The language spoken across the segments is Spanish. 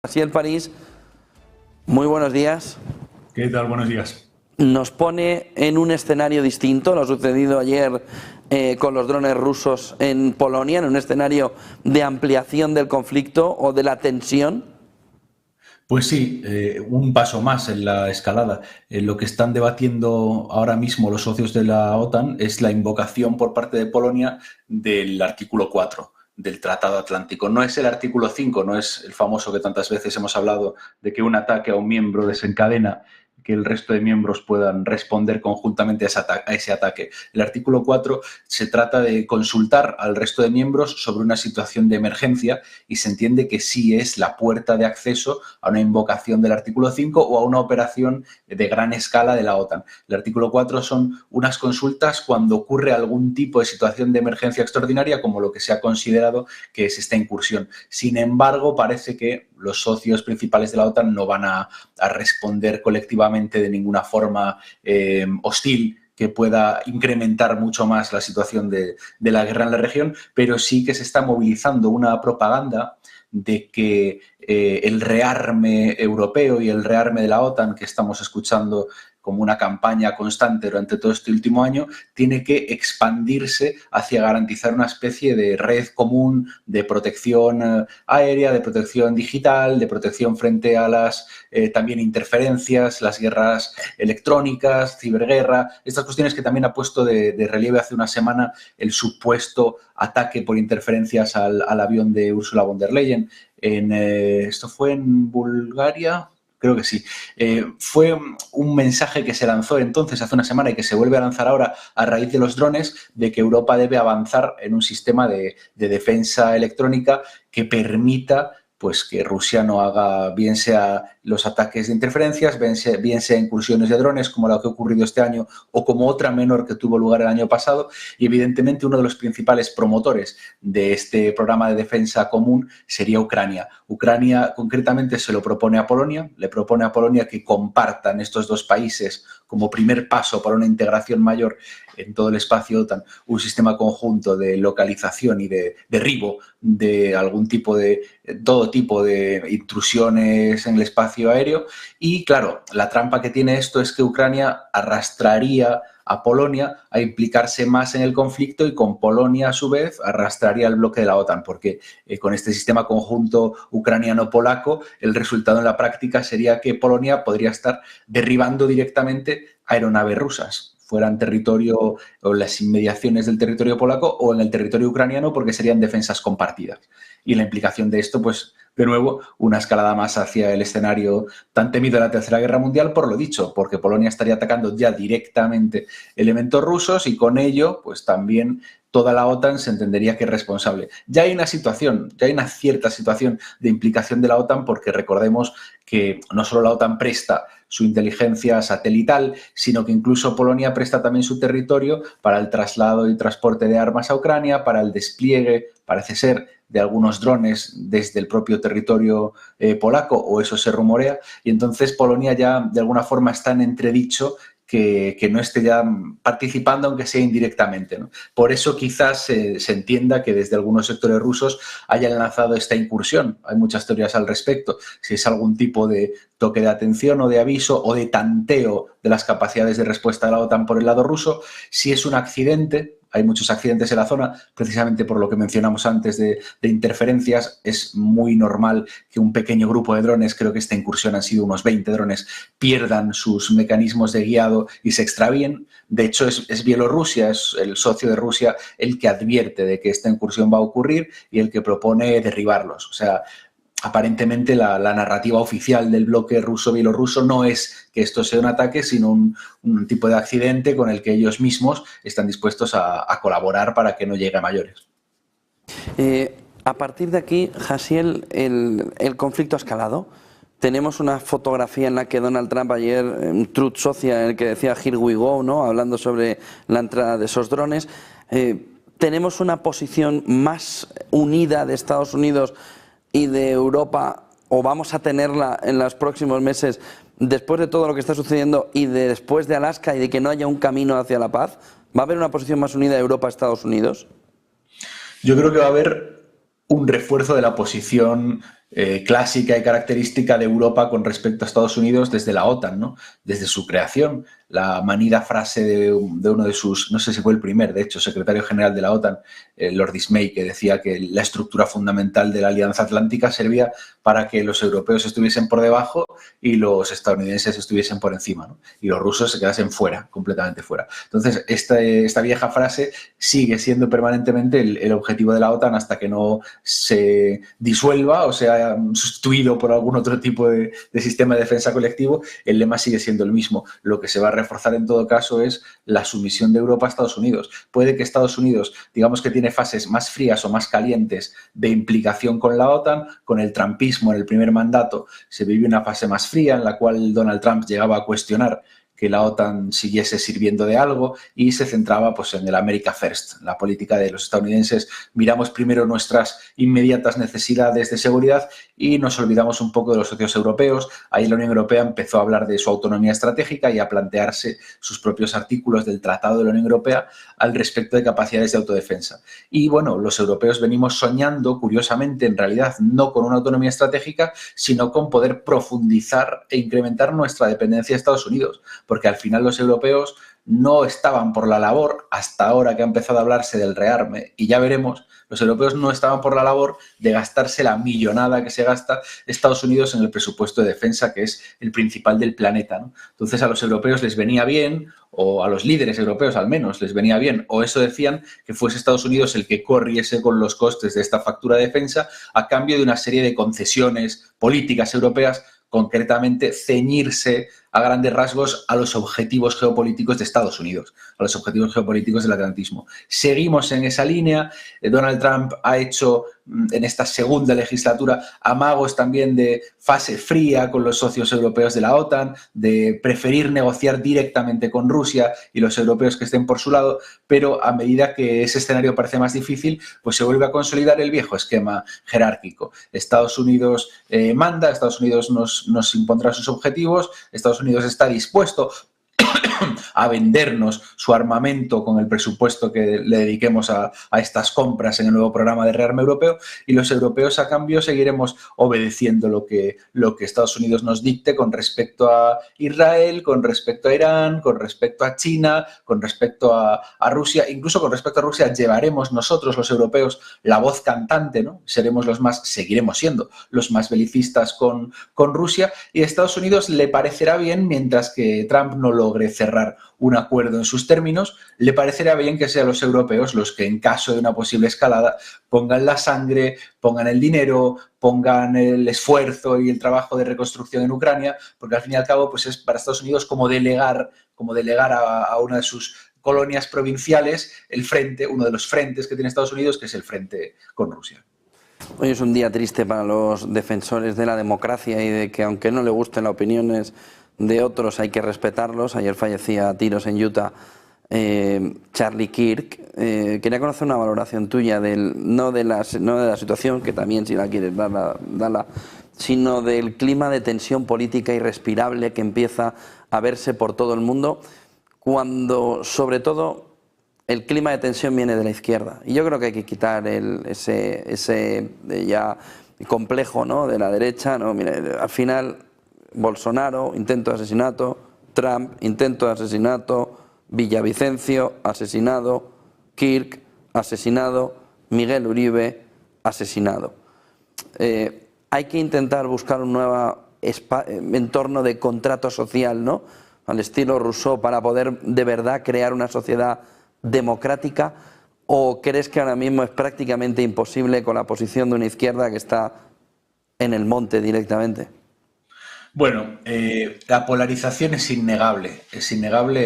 Así el París, muy buenos días. ¿Qué tal? Buenos días. Nos pone en un escenario distinto lo sucedido ayer con los drones rusos en Polonia, en un escenario de ampliación del conflicto o de la tensión. Pues sí, un paso más en la escalada. Lo que están debatiendo ahora mismo los socios de la OTAN es la invocación por parte de Polonia del artículo 4 del Tratado Atlántico. No es el artículo 5, no es el famoso que tantas veces hemos hablado de que un ataque a un miembro desencadena que el resto de miembros puedan responder conjuntamente a ese ataque. El artículo 4 se trata de consultar al resto de miembros sobre una situación de emergencia y se entiende que sí es la puerta de acceso a una invocación del artículo 5 o a una operación de gran escala de la OTAN. El artículo 4 son unas consultas cuando ocurre algún tipo de situación de emergencia extraordinaria, como lo que se ha considerado que es esta incursión. Sin embargo, parece que los socios principales de la OTAN no van a responder colectivamente de ninguna forma hostil que pueda incrementar mucho más la situación de la guerra en la región, pero sí que se está movilizando una propaganda de que el rearme europeo y el rearme de la OTAN que estamos escuchando como una campaña constante durante todo este último año, tiene que expandirse hacia garantizar una especie de red común de protección aérea, de protección digital, de protección frente a las también interferencias, las guerras electrónicas, ciberguerra, estas cuestiones que también ha puesto de relieve hace una semana el supuesto ataque por interferencias al avión de Ursula von der Leyen. Esto fue en Bulgaria. Creo que sí. Fue un mensaje que se lanzó entonces hace una semana y que se vuelve a lanzar ahora a raíz de los drones, de que Europa debe avanzar en un sistema de defensa electrónica que permita pues que Rusia no haga bien sea los ataques de interferencias, bien sea incursiones de drones como la que ha ocurrido este año o como otra menor que tuvo lugar el año pasado. Y evidentemente uno de los principales promotores de este programa de defensa común sería Ucrania. Ucrania concretamente se lo propone a Polonia, le propone a Polonia que compartan estos dos países como primer paso para una integración mayor en todo el espacio OTAN, un sistema conjunto de localización y de derribo de algún tipo de, todo tipo de intrusiones en el espacio aéreo. Y claro, la trampa que tiene esto es que Ucrania arrastraría a Polonia a implicarse más en el conflicto y con Polonia a su vez arrastraría el bloque de la OTAN, porque con este sistema conjunto ucraniano-polaco el resultado en la práctica sería que Polonia podría estar derribando directamente aeronaves rusas, fuera en territorio o en las inmediaciones del territorio polaco o en el territorio ucraniano, porque serían defensas compartidas. Y la implicación de esto, pues, de nuevo, una escalada más hacia el escenario tan temido de la Tercera Guerra Mundial, por lo dicho, porque Polonia estaría atacando ya directamente elementos rusos y con ello, pues también toda la OTAN se entendería que es responsable. Ya hay una situación, ya hay una cierta situación de implicación de la OTAN, porque recordemos que no solo la OTAN presta su inteligencia satelital, sino que incluso Polonia presta también su territorio para el traslado y transporte de armas a Ucrania, para el despliegue, parece ser, de algunos drones desde el propio territorio polaco, o eso se rumorea, y entonces Polonia ya de alguna forma está en entredicho que no esté ya participando, aunque sea indirectamente, ¿no? Por eso quizás se entienda que desde algunos sectores rusos hayan lanzado esta incursión. Hay muchas teorías al respecto. Si es algún tipo de toque de atención o de aviso o de tanteo de las capacidades de respuesta de la OTAN por el lado ruso. Si es un accidente, hay muchos accidentes en la zona, precisamente por lo que mencionamos antes de interferencias. Es muy normal que un pequeño grupo de drones, creo que esta incursión han sido unos 20 drones, pierdan sus mecanismos de guiado y se extravíen. De hecho, es Bielorrusia, es el socio de Rusia el que advierte de que esta incursión va a ocurrir y el que propone derribarlos. O sea, aparentemente la narrativa oficial del bloque ruso-bielorruso no es que esto sea un ataque, sino un tipo de accidente con el que ellos mismos están dispuestos a colaborar para que no llegue a mayores. A partir de aquí, Jassiel, el conflicto ha escalado. Tenemos una fotografía en la que Donald Trump ayer, un Truth Social, en el que decía "Here we go", ¿no?, hablando sobre la entrada de esos drones. Tenemos una posición más unida de Estados Unidos y de Europa, o vamos a tenerla en los próximos meses, después de todo lo que está sucediendo y después de Alaska y de que no haya un camino hacia la paz. ¿Va a haber una posición más unida de Europa-Estados Unidos? Yo creo que va a haber un refuerzo de la posición clásica y característica de Europa con respecto a Estados Unidos desde la OTAN, ¿no? Desde su creación. La manida frase de uno de sus, no sé si fue el primer, de hecho, secretario general de la OTAN, Lord Ismay, que decía que la estructura fundamental de la Alianza Atlántica servía para que los europeos estuviesen por debajo y los estadounidenses estuviesen por encima, ¿no? Y los rusos se quedasen fuera, completamente fuera. Entonces, esta vieja frase sigue siendo permanentemente el objetivo de la OTAN hasta que no se disuelva o sea sustituido por algún otro tipo de sistema de defensa colectivo. El lema sigue siendo el mismo. Lo que se va a reforzar en todo caso es la sumisión de Europa a Estados Unidos. Puede que Estados Unidos, digamos que tiene fases más frías o más calientes de implicación con la OTAN. Con el trumpismo en el primer mandato se vivió una fase más fría en la cual Donald Trump llegaba a cuestionar que la OTAN siguiese sirviendo de algo y se centraba pues, en el America First, la política de los estadounidenses. Miramos primero nuestras inmediatas necesidades de seguridad y nos olvidamos un poco de los socios europeos. Ahí la Unión Europea empezó a hablar de su autonomía estratégica y a plantearse sus propios artículos del Tratado de la Unión Europea al respecto de capacidades de autodefensa. Y bueno, los europeos venimos soñando, curiosamente, en realidad, no con una autonomía estratégica, sino con poder profundizar e incrementar nuestra dependencia de Estados Unidos. Porque al final los europeos no estaban por la labor, hasta ahora que ha empezado a hablarse del rearme, y ya veremos, los europeos no estaban por la labor de gastarse la millonada que se gasta Estados Unidos en el presupuesto de defensa, que es el principal del planeta, ¿no? Entonces a los europeos les venía bien, o a los líderes europeos al menos les venía bien, o eso decían, que fuese Estados Unidos el que corriese con los costes de esta factura de defensa a cambio de una serie de concesiones políticas europeas, concretamente ceñirse a grandes rasgos a los objetivos geopolíticos de Estados Unidos, a los objetivos geopolíticos del atlantismo. Seguimos en esa línea. Donald Trump ha hecho en esta segunda legislatura amagos también de fase fría con los socios europeos de la OTAN, de preferir negociar directamente con Rusia y los europeos que estén por su lado, pero a medida que ese escenario parece más difícil, pues se vuelve a consolidar el viejo esquema jerárquico. Estados Unidos manda, Estados Unidos nos impondrá sus objetivos, Estados Unidos está dispuesto a vendernos su armamento con el presupuesto que le dediquemos a estas compras en el nuevo programa de rearme europeo, y los europeos a cambio seguiremos obedeciendo lo que Estados Unidos nos dicte con respecto a Israel, con respecto a Irán, con respecto a China, con respecto a Rusia. Incluso con respecto a Rusia llevaremos nosotros los europeos la voz cantante, ¿no? Seguiremos siendo los más belicistas con Rusia, y a Estados Unidos le parecerá bien, mientras que Trump no logre cerrar un acuerdo en sus términos, le parecerá bien que sean los europeos los que, en caso de una posible escalada, pongan la sangre, pongan el dinero, pongan el esfuerzo y el trabajo de reconstrucción en Ucrania, porque al fin y al cabo pues es para Estados Unidos como delegar a una de sus colonias provinciales el frente, uno de los frentes que tiene Estados Unidos, que es el frente con Rusia. Hoy es un día triste para los defensores de la democracia y de que, aunque no le gusten las opiniones de otros, hay que respetarlos. Ayer fallecía a tiros en Utah Charlie Kirk. Quería conocer una valoración tuya no de la situación, que también, si la quieres dala, sino del clima de tensión política irrespirable que empieza a verse por todo el mundo, cuando sobre todo el clima de tensión viene de la izquierda. Y yo creo que hay que quitar ese ya complejo, ¿no?, de la derecha, ¿no? Mire, al final Bolsonaro, intento de asesinato; Trump, intento de asesinato; Villavicencio, asesinado; Kirk, asesinado; Miguel Uribe, asesinado. Hay que intentar buscar un nuevo entorno de contrato social, ¿no?, al estilo Rousseau, para poder de verdad crear una sociedad democrática. ¿O crees que ahora mismo es prácticamente imposible con la posición de una izquierda que está en el monte directamente? Bueno, la polarización es innegable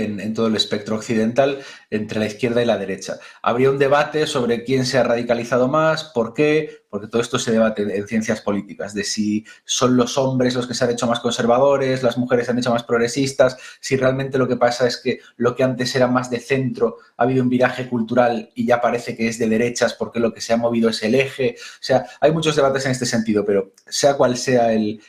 en todo el espectro occidental entre la izquierda y la derecha. Habría un debate sobre quién se ha radicalizado más, por qué, porque todo esto se debate en ciencias políticas, de si son los hombres los que se han hecho más conservadores, las mujeres se han hecho más progresistas, si realmente lo que pasa es que lo que antes era más de centro ha habido un viraje cultural y ya parece que es de derechas porque lo que se ha movido es el eje. O sea, hay muchos debates en este sentido, pero sea cual sea el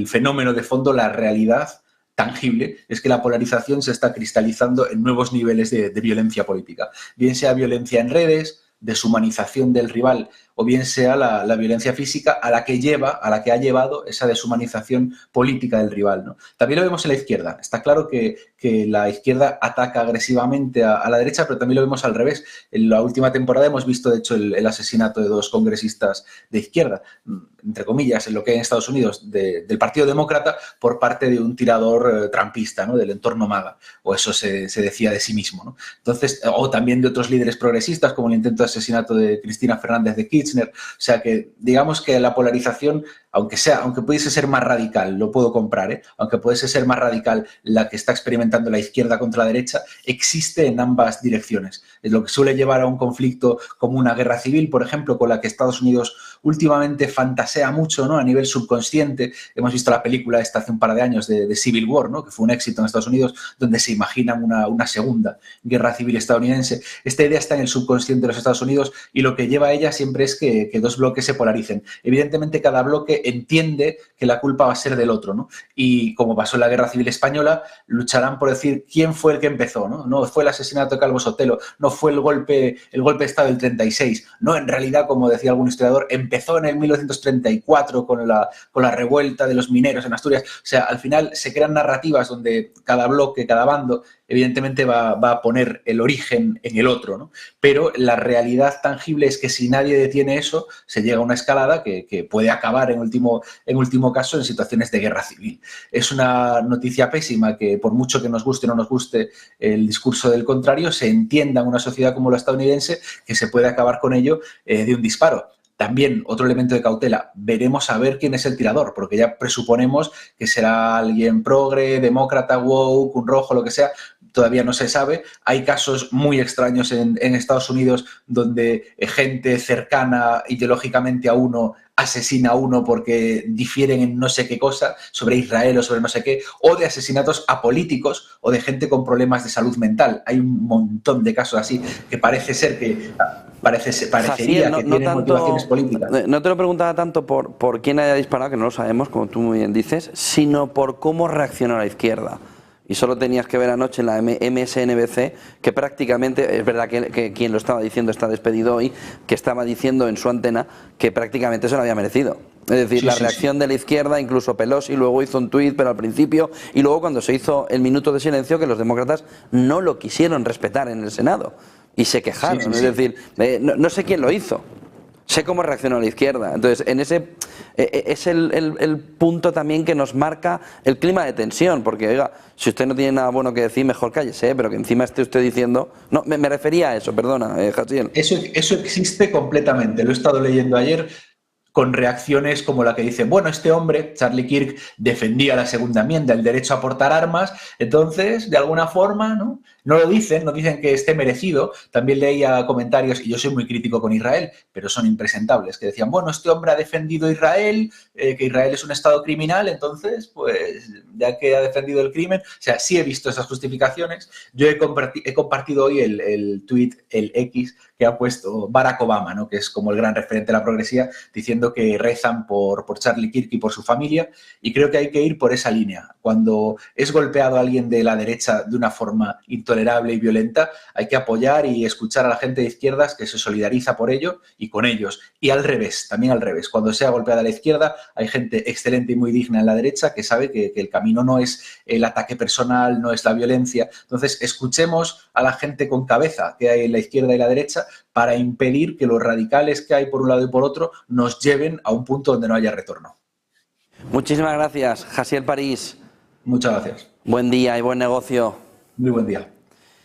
fenómeno de fondo, la realidad tangible es que la polarización se está cristalizando en nuevos niveles de violencia política. Bien sea violencia en redes, deshumanización del rival, o bien sea la violencia física a la que ha llevado esa deshumanización política del rival, ¿no? También lo vemos en la izquierda. Está claro que la izquierda ataca agresivamente a la derecha, pero también lo vemos al revés. En la última temporada hemos visto, de hecho, el asesinato de 2 congresistas de izquierda, entre comillas, en lo que hay en Estados Unidos, del Partido Demócrata, por parte de un tirador trampista, ¿no? Del entorno MAGA, o eso se decía de sí mismo, ¿no? Entonces, o también de otros líderes progresistas, como el intento de asesinato de Cristina Fernández de Kirchner. O sea que, digamos que la polarización, aunque pudiese ser más radical, lo puedo comprar, ¿eh? Aunque pudiese ser más radical la que está experimentando la izquierda contra la derecha, existe en ambas direcciones. Es lo que suele llevar a un conflicto como una guerra civil, por ejemplo, con la que Estados Unidos últimamente fantasea mucho, ¿no? A nivel subconsciente. Hemos visto la película esta hace un par de años de Civil War, ¿no? Que fue un éxito en Estados Unidos, donde se imaginan una segunda guerra civil estadounidense. Esta idea está en el subconsciente de los Estados Unidos y lo que lleva a ella siempre es que 2 bloques se polaricen. Evidentemente, cada bloque entiende que la culpa va a ser del otro, ¿no? Y como pasó en la Guerra Civil Española, lucharán por decir quién fue el que empezó, ¿no? No fue el asesinato de Calvo Sotelo, no fue el golpe de Estado del 36, no, en realidad, como decía algún historiador, empezó en el 1934 con la revuelta de los mineros en Asturias. O sea, al final se crean narrativas donde cada bloque, cada bando, evidentemente va a poner el origen en el otro, ¿no? Pero la realidad tangible es que si nadie detiene eso, se llega a una escalada que puede acabar en último caso en situaciones de guerra civil. Es una noticia pésima que, por mucho que nos guste o no nos guste el discurso del contrario, se entienda en una sociedad como la estadounidense que se puede acabar con ello de un disparo. También, otro elemento de cautela, veremos a ver quién es el tirador, porque ya presuponemos que será alguien progre, demócrata, woke, un rojo, lo que sea. Todavía no se sabe. Hay casos muy extraños en Estados Unidos donde gente cercana ideológicamente a uno asesina a uno porque difieren en no sé qué cosa, sobre Israel o sobre no sé qué, o de asesinatos a políticos o de gente con problemas de salud mental. Hay un montón de casos así que parece ser que... Parecería que tienen motivaciones políticas. No te lo preguntaba tanto por quién haya disparado, que no lo sabemos, como tú muy bien dices, sino por cómo reaccionó la izquierda. Y solo tenías que ver anoche en la MSNBC que prácticamente, es verdad que quien lo estaba diciendo está despedido hoy, que estaba diciendo en su antena que prácticamente se lo había merecido. Es decir, la reacción de la izquierda, incluso Pelosi luego hizo un tuit, pero al principio, y luego cuando se hizo el minuto de silencio, que los demócratas no lo quisieron respetar en el Senado y se quejaron. Es decir, no sé quién lo hizo. Sé cómo reaccionó la izquierda. Entonces, en ese es el punto también que nos marca el clima de tensión, porque, oiga, si usted no tiene nada bueno que decir, mejor cállese, pero que encima esté usted diciendo... No, me refería a eso, perdona, Jaciel. Eso existe completamente, lo he estado leyendo ayer, con reacciones como la que dice, bueno, este hombre, Charlie Kirk, defendía la segunda enmienda, el derecho a portar armas, entonces, de alguna forma, ¿no? No lo dicen, no dicen que esté merecido. También leía comentarios, y yo soy muy crítico con Israel, pero son impresentables, que decían, bueno, este hombre ha defendido a Israel, que Israel es un estado criminal, entonces, pues, ya que ha defendido el crimen, o sea, sí he visto esas justificaciones. Yo he compartido hoy el tuit, el X, que ha puesto Barack Obama, ¿no? Que es como el gran referente de la progresía, diciendo que rezan por Charlie Kirk y por su familia, y creo que hay que ir por esa línea. Cuando es golpeado a alguien de la derecha de una forma intolerable y violenta, hay que apoyar y escuchar a la gente de izquierdas que se solidariza por ello y con ellos. Y al revés, también al revés. Cuando sea golpeada a la izquierda, hay gente excelente y muy digna en la derecha que sabe que el camino no es el ataque personal, no es la violencia. Entonces, escuchemos a la gente con cabeza que hay en la izquierda y la derecha para impedir que los radicales que hay por un lado y por otro nos lleven a un punto donde no haya retorno. Muchísimas gracias, Jaciel París. Muchas gracias. Buen día y buen negocio. Muy buen día.